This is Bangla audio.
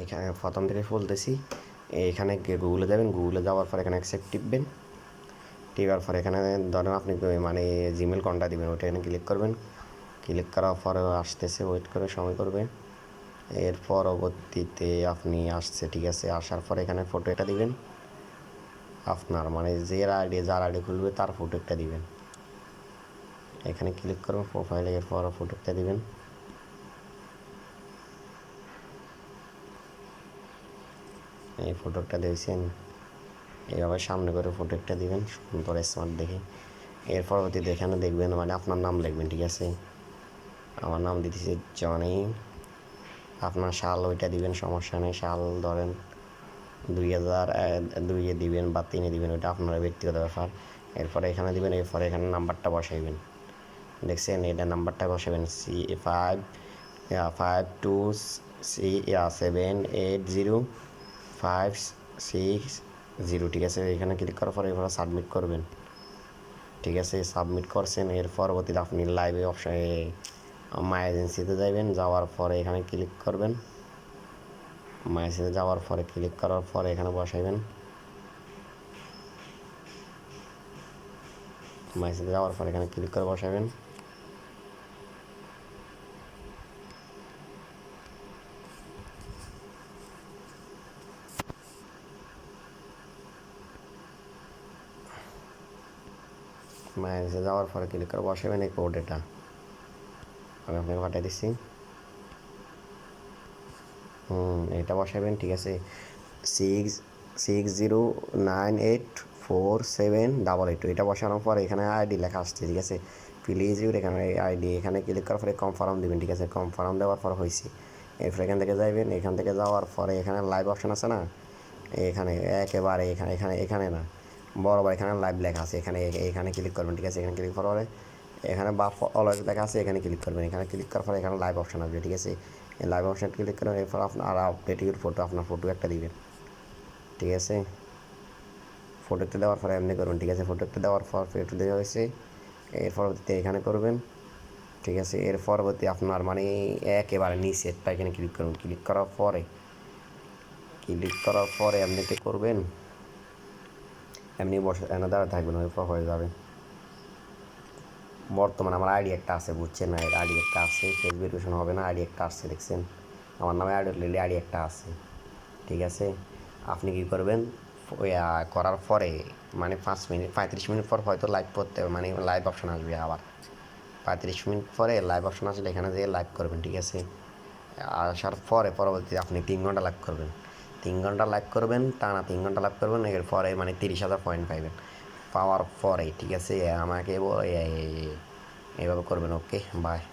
এখানে প্রথম থেকে বলতেছি, এখানে গুগলে যাবেন, গুগলে যাওয়ার পর এখানে অ্যাকসেপ্ট টিপবেন, টিপার পর এখানে ধরেন আপনি মানে জিমেল কোনটা দিবেন ওইটা এখানে ক্লিক করবেন, ক্লিক করার পরে আসতেছে, ওয়েট করে সময় করবে। এর পরবর্তীতে আপনি আসছে, ঠিক আছে, আসার পর এখানে ফটো একটা দিবেন আপনার, মানে যার আইডি খুলবে তার ফটো একটা দিবেন। এখানে ক্লিক করবেন প্রোফাইলে, এর পর ফটো একটা দিবেন। এই ফটোটা দিয়েছেন, এইভাবে সামনে করে ফটো একটা দিবেন সুন্দর স্মার্ট দেখে। এর পরবর্তীতে এখানে দেখবেন মানে আপনার নাম লিখবেন, ঠিক আছে। আমার নাম দিতেছি জনি, আপনার সাল ওইটা দিবেন, সমস্যা নেই, সাল ধরেন 2002 দিবেন বা 3 দিবেন, ওইটা আপনার ব্যক্তিগত ব্যাপার। এরপরে এখানে দিবেন, এরপরে এখানে নাম্বারটা বসাইবেন, দেখছেন এটা নাম্বারটা বসাবেন C52780560, ঠিক আছে। এখানে ক্লিক করার পরে এবার সাবমিট করবেন, ঠিক আছে। সাবমিট করছেন, এর পরবর্তীতে আপনি লাইভে অপশানে মাই এজেন্সিতে যাবেন, যাওয়ার পরে এখানে ক্লিক করবেন, মাই এজেন্সিতে যাওয়ার পরে ক্লিক করার পরে এখানে বসাইবেন, মাই এজেন্সিতে যাওয়ার পরে এখানে ক্লিক করে বসাবেন। মাই এজেন্সিতে যাওয়ার পরে ক্লিক করে বসাবেন এই কোড, এটা আমি আপনাকে পাঠিয়ে দিচ্ছি। এটা বসাবেন, ঠিক আছে। 66098478, এটা বসানোর পরে এখানে আইডি লেখা আসছে, ঠিক আছে। প্লিজ ইউর এখানে আইডি, এখানে ক্লিক করার পরে কনফার্ম দেবেন, ঠিক আছে। কনফার্ম দেওয়ার পর হয়েছে, এরপর এখান থেকে যাবেন, এখান থেকে যাওয়ার পরে এখানে লাইভ অপশান আছে না, এখানে একেবারে এখানে এখানে এখানে না, বরাবর এখানে লাইভ লেখা আছে, এখানে ক্লিক করবেন, ঠিক আছে। এখানে ক্লিক করার পরে এখানে বা অলওয়েজ লেখা আছে, এখানে ক্লিক করবেন। এখানে ক্লিক করার পরে এখানে লাইভ অপশান আসবে, ঠিক আছে। এই লাইভ অপশান ক্লিক করেন, এরপর আপনার আপডেট ইউর ফটো, আপনার ফটো একটা দিবেন, ঠিক আছে। ফটো একটা দেওয়ার পরে এমনি করবেন, ঠিক আছে। ফটো একটা দেওয়ার পর ফটো দেওয়া হয়েছে, এর পরবর্তীতে এখানে করবেন, ঠিক আছে। এর পরবর্তী আপনার মানে একেবারে নিচেরটা এখানে ক্লিক করবেন, ক্লিক করার পরে এমনিতে করবেন, এমনি বসে এনে দাঁড়া থাকবেন, ওই পর হয়ে যাবে। বর্তমানে আমার আইডি একটা আছে, বুঝছেন না, আইডি একটা আছে, ফেস ভেরিফিকেশন হবে না, আইডি একটা আসছে, দেখছেন আমার নামে আইডি একটা আছে, ঠিক আছে। আপনি কী করবেন, করার পরে মানে 35 মিনিট পর হয়তো লাইভ করতে, মানে লাইভ অপশান আসবে আবার 35 মিনিট পরে লাইভ অপশান আসলে এখানে যেয়ে লাইভ করবেন, ঠিক আছে। আসার পরে পরবর্তীতে আপনি 3 ঘন্টা লাইভ করবেন, 3 ঘন্টা লাইভ করবেন, টানা 3 ঘন্টা লাইভ করবেন, এরপরে মানে 30,000 পয়েন্ট পাইবেন, পাওয়ার পরে, ঠিক আছে, আমাকে এইভাবে করবেন। ওকে, বাই।